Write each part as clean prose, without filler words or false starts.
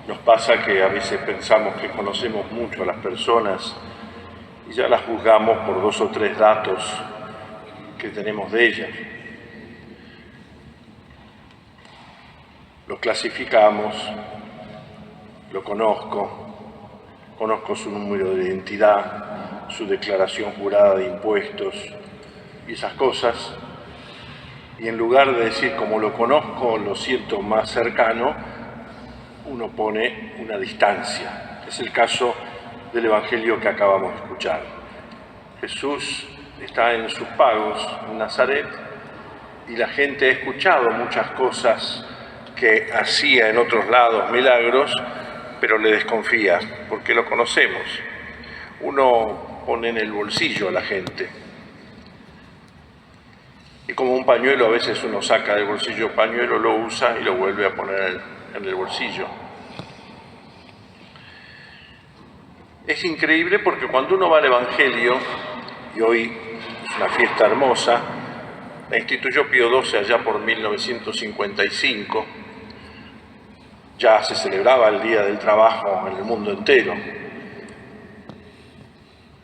Nos pasa que a veces pensamos que conocemos mucho a las personas y ya las juzgamos por 2 o 3 datos que tenemos de ellas. Lo clasificamos, lo conozco su número de identidad, su declaración jurada de impuestos y esas cosas, y en lugar de decir como lo conozco, lo siento más cercano, uno pone una distancia. Es el caso del Evangelio que acabamos de escuchar. Jesús está en sus pagos en Nazaret y la gente ha escuchado muchas cosas que hacía en otros lados, milagros, pero le desconfía porque lo conocemos. Uno pone en el bolsillo a la gente. Y como un pañuelo, a veces uno saca del bolsillo el pañuelo, lo usa y lo vuelve a poner en el bolsillo. Es increíble porque cuando uno va al Evangelio, y hoy es una fiesta hermosa, la instituyó Pío XII allá por 1955, ya se celebraba el Día del Trabajo en el mundo entero.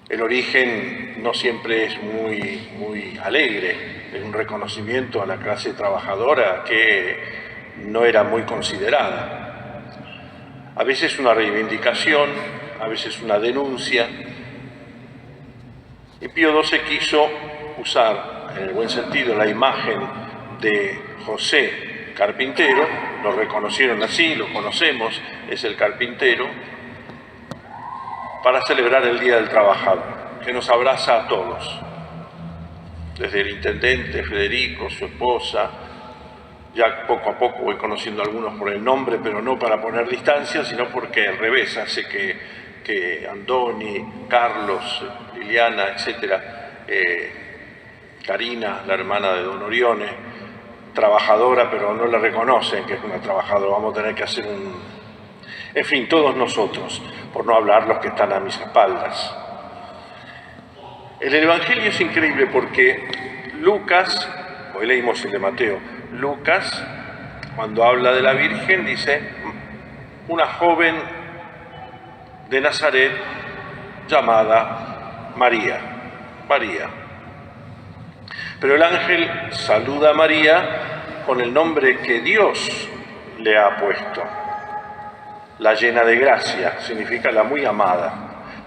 El origen no siempre es muy alegre, es un reconocimiento a la clase trabajadora que no era muy considerada. A veces una reivindicación, a veces una denuncia. Y Pío XII quiso usar, en el buen sentido, la imagen de José carpintero, lo reconocieron así, lo conocemos, es el carpintero, para celebrar el Día del Trabajador, que nos abraza a todos, desde el intendente Federico, su esposa. Ya poco a poco voy conociendo a algunos por el nombre, pero no para poner distancia, sino porque al revés hace que Andoni, Carlos, Liliana, etcétera, Karina, la hermana de Don Orione, trabajadora, pero no la reconocen que es una trabajadora. Vamos a tener que hacer en fin, todos nosotros, por no hablar los que están a mis espaldas. El Evangelio es increíble porque Lucas, hoy leímos el de Mateo, Lucas, cuando habla de la Virgen, dice una joven de Nazaret llamada María. Pero el ángel saluda a María con el nombre que Dios le ha puesto. La llena de gracia, significa la muy amada,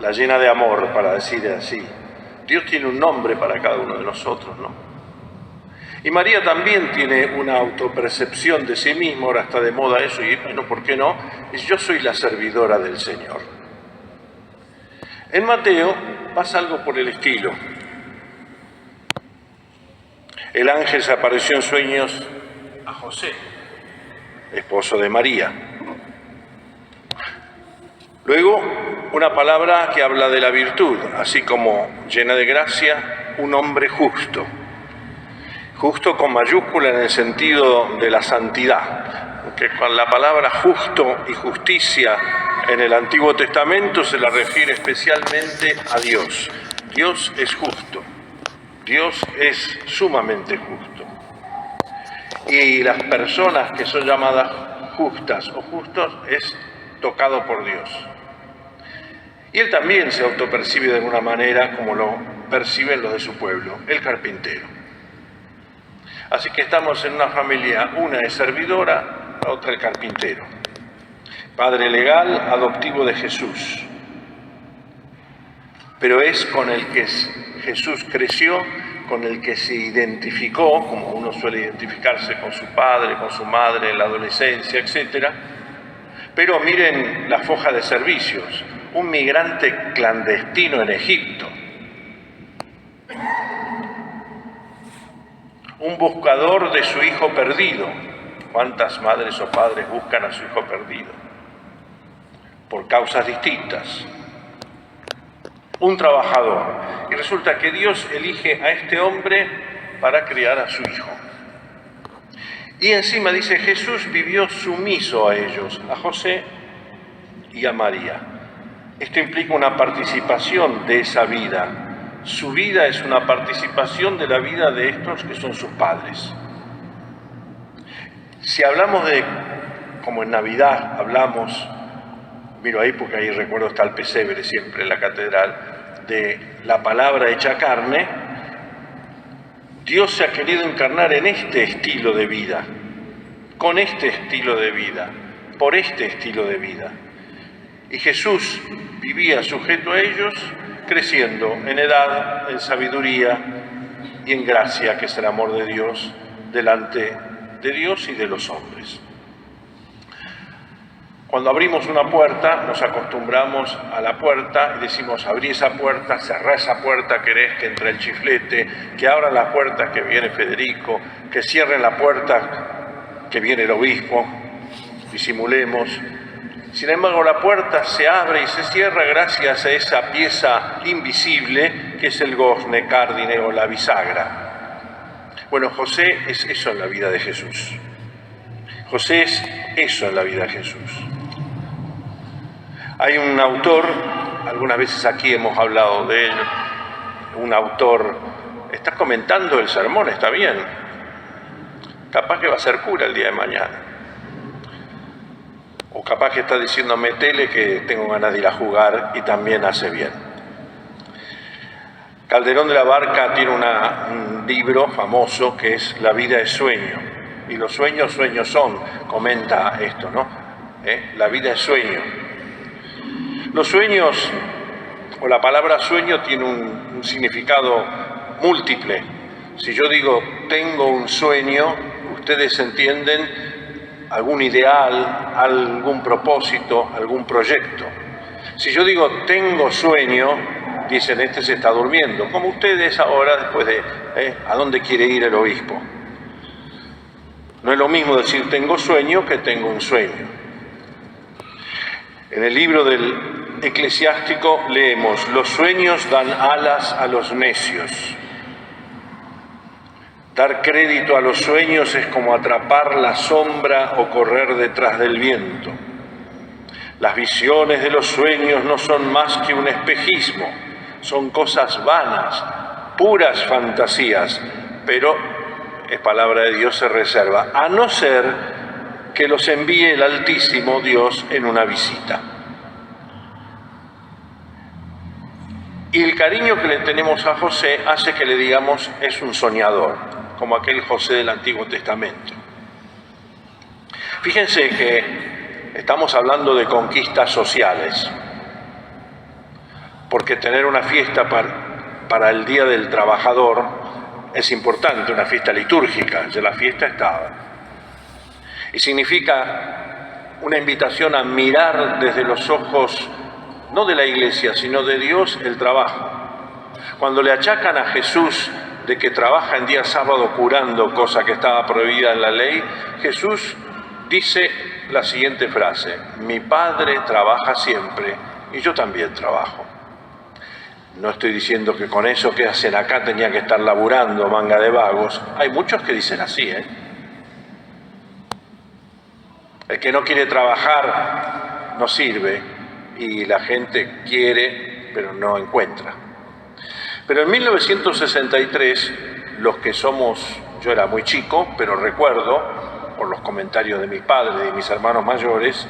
la llena de amor, para decir así. Dios tiene un nombre para cada uno de nosotros, ¿no? Y María también tiene una autopercepción de sí misma, ahora está de moda eso, y bueno, ¿por qué no? Es yo soy la servidora del Señor. En Mateo pasa algo por el estilo. El ángel se apareció en sueños a José, esposo de María. Luego, una palabra que habla de la virtud, así como llena de gracia, un hombre justo. Justo con mayúscula en el sentido de la santidad, porque con la palabra justo y justicia en el Antiguo Testamento se la refiere especialmente a Dios. Dios es justo, Dios es sumamente justo. Y las personas que son llamadas justas o justos es tocado por Dios. Y él también se autopercibe de alguna manera como lo perciben los de su pueblo, el carpintero. Así que estamos en una familia, una es servidora, la otra el carpintero. Padre legal, adoptivo de Jesús. Pero es con el que Jesús creció, con el que se identificó, como uno suele identificarse con su padre, con su madre en la adolescencia, etc. Pero miren la foja de servicios, un migrante clandestino en Egipto. Un buscador de su hijo perdido. ¿Cuántas madres o padres buscan a su hijo perdido? Por causas distintas. Un trabajador. Y resulta que Dios elige a este hombre para criar a su hijo. Y encima dice, Jesús vivió sumiso a ellos, a José y a María. Esto implica una participación de esa vida. Su vida es una participación de la vida de estos que son sus padres. Si hablamos de, como en Navidad hablamos miro ahí porque ahí recuerdo está el pesebre siempre en la catedral, de la palabra hecha carne, Dios se ha querido encarnar en este estilo de vida, con este estilo de vida, por este estilo de vida. Y Jesús vivía sujeto a ellos, creciendo en edad, en sabiduría y en gracia, que es el amor de Dios, delante de Dios y de los hombres. Cuando abrimos una puerta, nos acostumbramos a la puerta y decimos, abrí esa puerta, cerrá esa puerta, querés que entre el chiflete, que abran la puerta, que viene Federico, que cierren la puerta, que viene el obispo, disimulemos. Sin embargo, la puerta se abre y se cierra gracias a esa pieza invisible que es el gozne, cárdine o la bisagra. Bueno, José es eso en la vida de Jesús. José es eso en la vida de Jesús. Hay un autor, algunas veces aquí hemos hablado de él, un autor, está comentando el sermón, está bien, capaz que va a ser cura el día de mañana, o capaz que está diciendo metele que tengo ganas de ir a jugar y también hace bien. Calderón de la Barca tiene un libro famoso que es La vida es sueño, y los sueños, sueños son, comenta esto, ¿no? La vida es sueño. Los sueños, o la palabra sueño, tiene un significado múltiple. Si yo digo tengo un sueño, ustedes entienden algún ideal, algún propósito, algún proyecto. Si yo digo tengo sueño, dicen este se está durmiendo, como ustedes ahora después de ¿a dónde quiere ir el obispo? No es lo mismo decir tengo sueño que tengo un sueño. En el libro del Eclesiástico leemos, los sueños dan alas a los necios. Dar crédito a los sueños es como atrapar la sombra o correr detrás del viento. Las visiones de los sueños no son más que un espejismo, son cosas vanas, puras fantasías, pero es palabra de Dios, se reserva, a no ser que los envíe el Altísimo Dios en una visita. Y el cariño que le tenemos a José hace que le digamos es un soñador, como aquel José del Antiguo Testamento. Fíjense que estamos hablando de conquistas sociales, porque tener una fiesta para el Día del Trabajador es importante, una fiesta litúrgica, ya la fiesta estaba. Y significa una invitación a mirar desde los ojos, no de la Iglesia, sino de Dios, el trabajo. Cuando le achacan a Jesús de que trabaja en día sábado curando, cosa que estaba prohibida en la ley, Jesús dice la siguiente frase, mi Padre trabaja siempre y yo también trabajo. No estoy diciendo que con eso que hacen acá tenía que estar laburando, manga de vagos. Hay muchos que dicen así, El que no quiere trabajar no sirve y la gente quiere, pero no encuentra. Pero en 1963, los que somos, yo era muy chico, pero recuerdo, por los comentarios de mis padres y de mis hermanos mayores,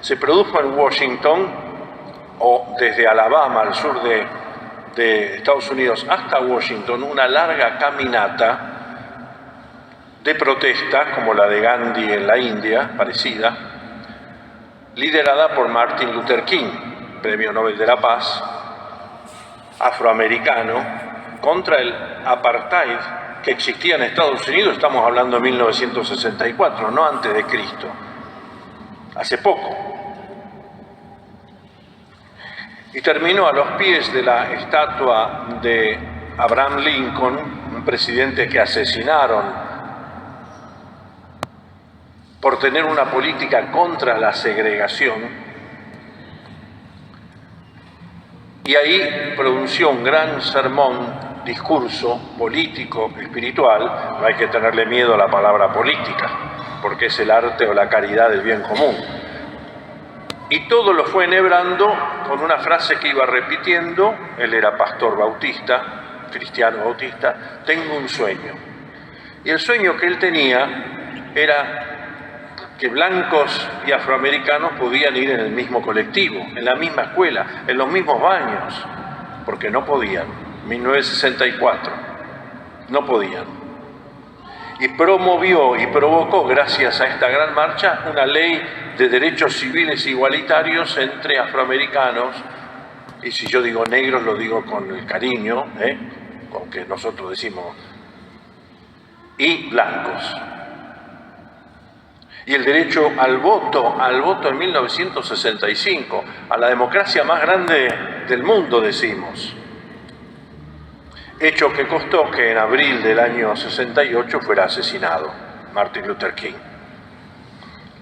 se produjo en Washington, o desde Alabama, al sur de Estados Unidos, hasta Washington, una larga caminata de protesta, como la de Gandhi en la India, parecida, liderada por Martin Luther King, Premio Nobel de la Paz, afroamericano, contra el apartheid que existía en Estados Unidos, estamos hablando de 1964, no antes de Cristo, hace poco. Y terminó a los pies de la estatua de Abraham Lincoln, un presidente que asesinaron por tener una política contra la segregación, y ahí pronunció un gran sermón, discurso político, espiritual. No hay que tenerle miedo a la palabra política, porque es el arte o la caridad del bien común. Y todo lo fue enhebrando con una frase que iba repitiendo, él era pastor bautista, cristiano bautista, tengo un sueño. Y el sueño que él tenía era que blancos y afroamericanos podían ir en el mismo colectivo, en la misma escuela, en los mismos baños, porque no podían. 1964, no podían. Y promovió y provocó, gracias a esta gran marcha, una ley de derechos civiles igualitarios entre afroamericanos, y si yo digo negros lo digo con el cariño, con que nosotros decimos, y blancos. Y el derecho al voto en 1965, a la democracia más grande del mundo, decimos. Hecho que costó que en abril del año 68 fuera asesinado Martin Luther King.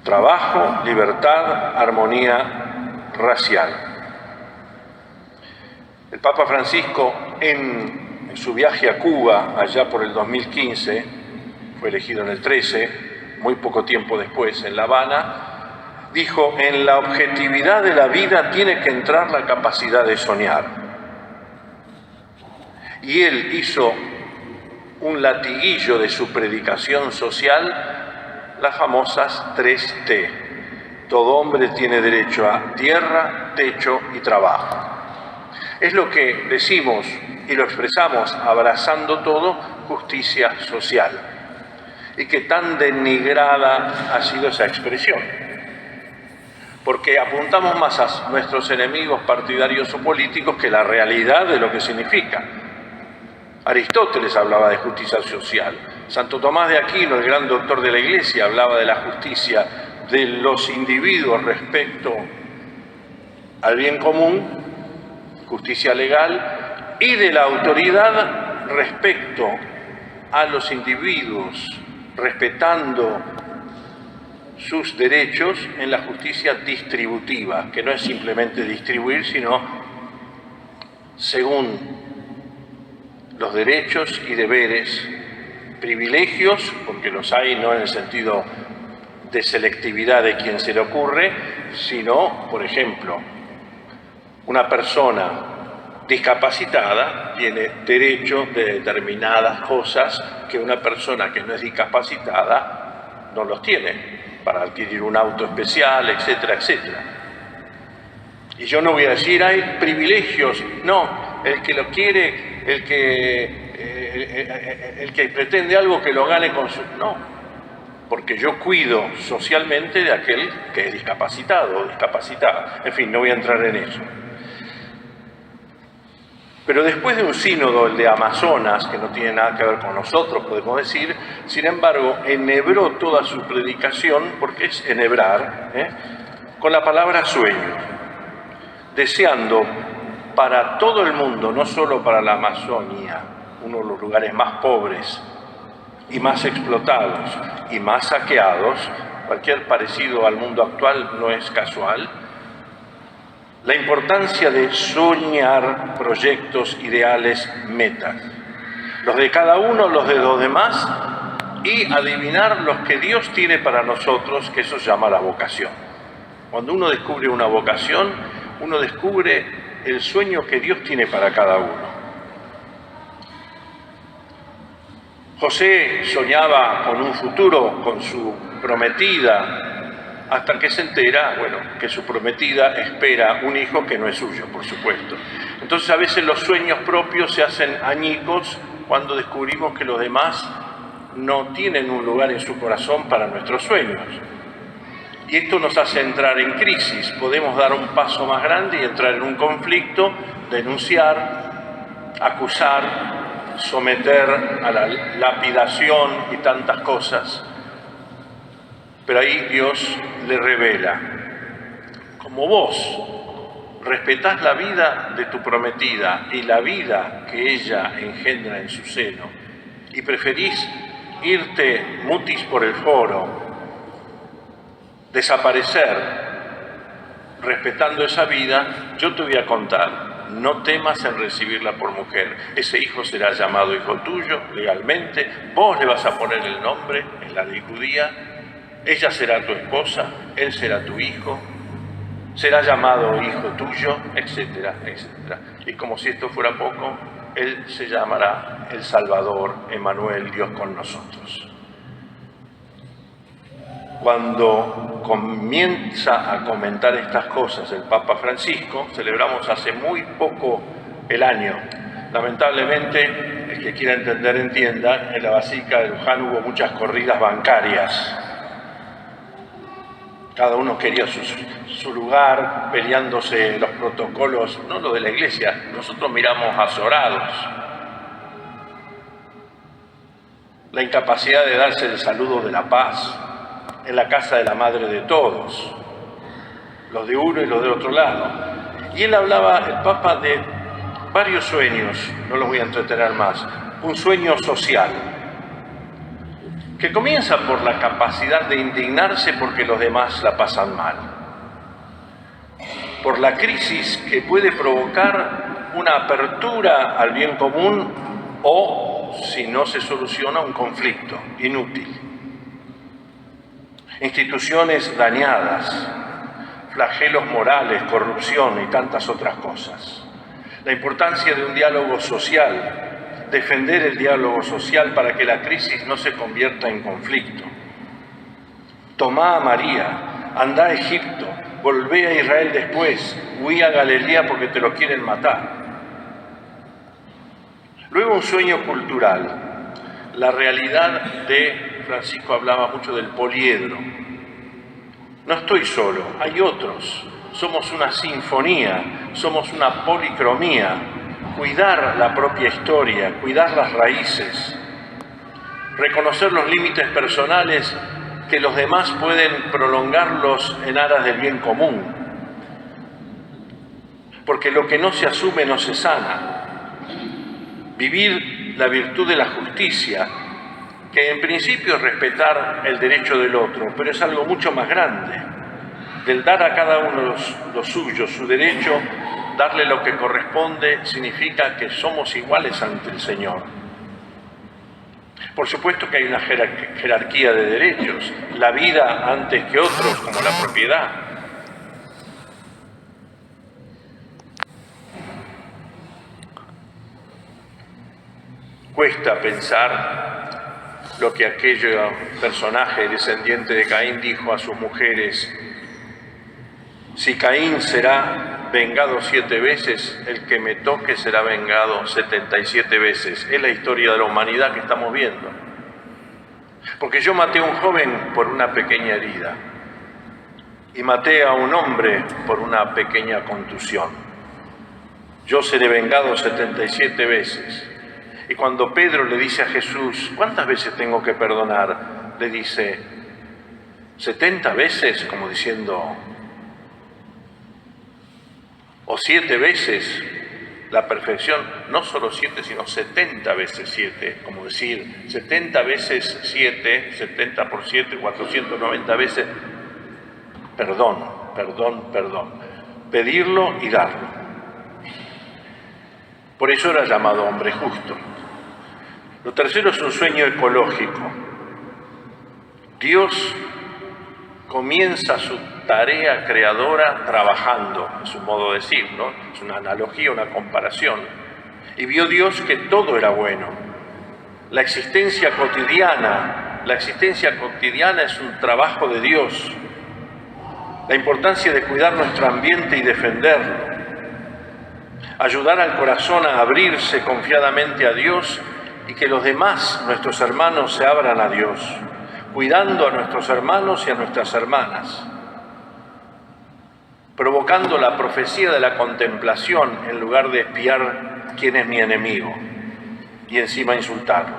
Trabajo, libertad, armonía racial. El Papa Francisco, en su viaje a Cuba, allá por el 2015, fue elegido en el 13, muy poco tiempo después, en La Habana, dijo: en la objetividad de la vida tiene que entrar la capacidad de soñar. Y él hizo un latiguillo de su predicación social, las famosas 3T. Todo hombre tiene derecho a tierra, techo y trabajo. Es lo que decimos y lo expresamos abrazando todo, justicia social. Y que tan denigrada ha sido esa expresión. Porque apuntamos más a nuestros enemigos partidarios o políticos que la realidad de lo que significa. Aristóteles hablaba de justicia social. Santo Tomás de Aquino, el gran doctor de la Iglesia, hablaba de la justicia de los individuos respecto al bien común, justicia legal, y de la autoridad respecto a los individuos, respetando sus derechos en la justicia distributiva, que no es simplemente distribuir, sino según los derechos y deberes, privilegios, porque los hay no en el sentido de selectividad de quien se le ocurre, sino, por ejemplo, una persona discapacitada tiene derecho de determinadas cosas que una persona que no es discapacitada no los tiene, para adquirir un auto especial, etcétera, etcétera. Y yo no voy a decir, hay privilegios, no, el que lo quiere, el que pretende algo que lo gane con su... No, porque yo cuido socialmente de aquel que es discapacitado o discapacitada. En fin, no voy a entrar en eso. Pero después de un sínodo, el de Amazonas, que no tiene nada que ver con nosotros, podemos decir, sin embargo, enhebró toda su predicación, porque es enhebrar, con la palabra sueño, deseando para todo el mundo, no solo para la Amazonia, uno de los lugares más pobres y más explotados y más saqueados, cualquier parecido al mundo actual no es casual, la importancia de soñar proyectos, ideales, metas. Los de cada uno, los de los demás, y adivinar los que Dios tiene para nosotros, que eso se llama la vocación. Cuando uno descubre una vocación, uno descubre el sueño que Dios tiene para cada uno. José soñaba con un futuro, con su prometida, hasta que se entera, que su prometida espera un hijo que no es suyo, por supuesto. Entonces a veces los sueños propios se hacen añicos cuando descubrimos que los demás no tienen un lugar en su corazón para nuestros sueños. Y esto nos hace entrar en crisis. Podemos dar un paso más grande y entrar en un conflicto, denunciar, acusar, someter a la lapidación y tantas cosas. Pero ahí Dios le revela, como vos respetás la vida de tu prometida y la vida que ella engendra en su seno, y preferís irte mutis por el foro, desaparecer, respetando esa vida, yo te voy a contar, no temas en recibirla por mujer. Ese hijo será llamado hijo tuyo legalmente, vos le vas a poner el nombre en la ley judía, ella será tu esposa, él será tu hijo, será llamado hijo tuyo, etcétera, etcétera. Y como si esto fuera poco, él se llamará el Salvador, Emmanuel, Dios con nosotros. Cuando comienza a comentar estas cosas el Papa Francisco, celebramos hace muy poco el año. Lamentablemente, el que quiera entender, entienda, en la Basílica de Luján hubo muchas corridas bancarias. Cada uno quería su lugar, peleándose los protocolos, no lo de la Iglesia. Nosotros miramos azorados la incapacidad de darse el saludo de la paz en la casa de la madre de todos, los de uno y los del otro lado. Y él hablaba, el Papa, de varios sueños, no los voy a entretener más. Un sueño social, que comienza por la capacidad de indignarse porque los demás la pasan mal, por la crisis que puede provocar una apertura al bien común o, si no se soluciona, un conflicto inútil. Instituciones dañadas, flagelos morales, corrupción y tantas otras cosas. La importancia de un diálogo social, defender el diálogo social para que la crisis no se convierta en conflicto. Tomá a María, andá a Egipto, volvé a Israel después, huí a Galilea porque te lo quieren matar. Luego un sueño cultural, la realidad de Francisco hablaba mucho del poliedro. No estoy solo, hay otros. Somos una sinfonía, somos una policromía. Cuidar la propia historia, cuidar las raíces, reconocer los límites personales que los demás pueden prolongarlos en aras del bien común. Porque lo que no se asume no se sana. Vivir la virtud de la justicia, que en principio es respetar el derecho del otro, pero es algo mucho más grande, del dar a cada uno lo suyo, su derecho, darle lo que corresponde, significa que somos iguales ante el Señor. Por supuesto que hay una jerarquía de derechos, la vida antes que otros, como la propiedad. Cuesta pensar lo que aquel personaje descendiente de Caín dijo a sus mujeres: si Caín será vengado 7 veces, el que me toque será vengado 77 veces. Es la historia de la humanidad que estamos viendo. Porque yo maté a un joven por una pequeña herida y maté a un hombre por una pequeña contusión. Yo seré vengado 77 veces. Y cuando Pedro le dice a Jesús, ¿cuántas veces tengo que perdonar?, le dice, 70 veces, como diciendo, o 7 veces la perfección, no solo 7, sino 70 veces 7, como decir, 70 veces 7, 70 por 7, 490 veces, perdón, perdón, perdón, pedirlo y darlo. Por eso era llamado hombre justo. Lo tercero es un sueño ecológico. Dios comienza su tarea creadora trabajando, es un modo de decir, ¿no? Es una analogía, una comparación. Y vio Dios que todo era bueno. La existencia cotidiana es un trabajo de Dios. La importancia de cuidar nuestro ambiente y defenderlo. Ayudar al corazón a abrirse confiadamente a Dios y que los demás, nuestros hermanos, se abran a Dios, cuidando a nuestros hermanos y a nuestras hermanas, provocando la profecía de la contemplación en lugar de espiar quién es mi enemigo y encima insultarlo.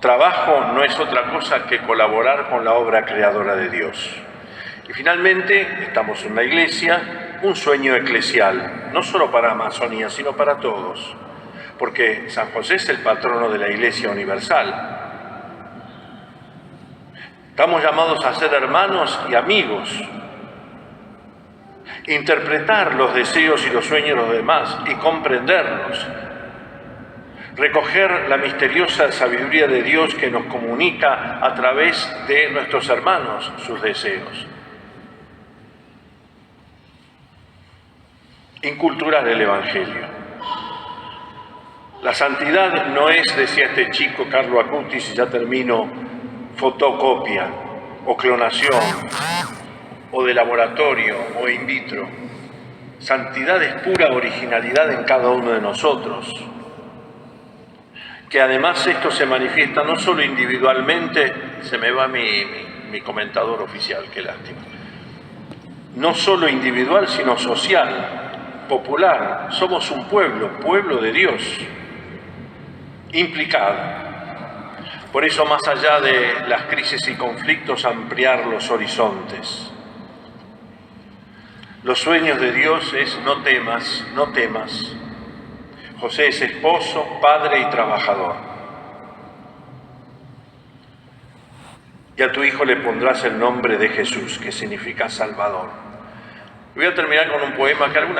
Trabajo no es otra cosa que colaborar con la obra creadora de Dios. Y finalmente, estamos en la Iglesia, un sueño eclesial, no solo para Amazonía, sino para todos, porque San José es el patrono de la Iglesia universal. Estamos llamados a ser hermanos y amigos, interpretar los deseos y los sueños de los demás y comprenderlos, recoger la misteriosa sabiduría de Dios que nos comunica a través de nuestros hermanos sus deseos. Inculturar el Evangelio. La santidad no es, decía este chico Carlo Acutis, y ya termino, fotocopia o clonación o de laboratorio o in vitro. Santidad es pura originalidad en cada uno de nosotros. Que además esto se manifiesta no solo individualmente, se me va mi comentador oficial, qué lástima. No solo individual, sino social, popular. Somos un pueblo de Dios, implicado. Por eso, más allá de las crisis y conflictos, ampliar los horizontes. Los sueños de Dios es no temas, no temas. José es esposo, padre y trabajador. Y a tu hijo le pondrás el nombre de Jesús, que significa Salvador. Voy a terminar con un poema que alguna